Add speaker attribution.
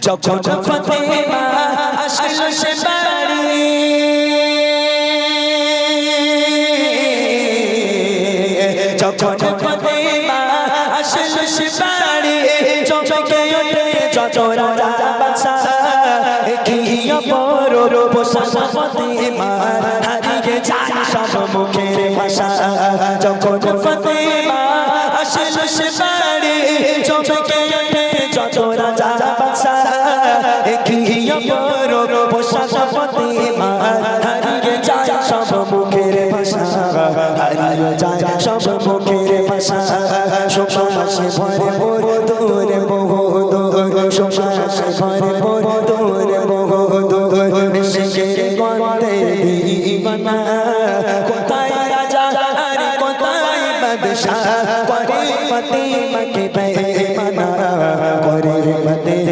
Speaker 1: যখন ফাতেমা আসলো সে বাড়ি, যখন ফাতেমা আসলো সে বাড়ি, চমকে ওঠে যত রাজা বাদশা, কি অপরূপ পোশাক ফাতেমার, হারিয়ে যায় সব মুখের ভাষা। যখন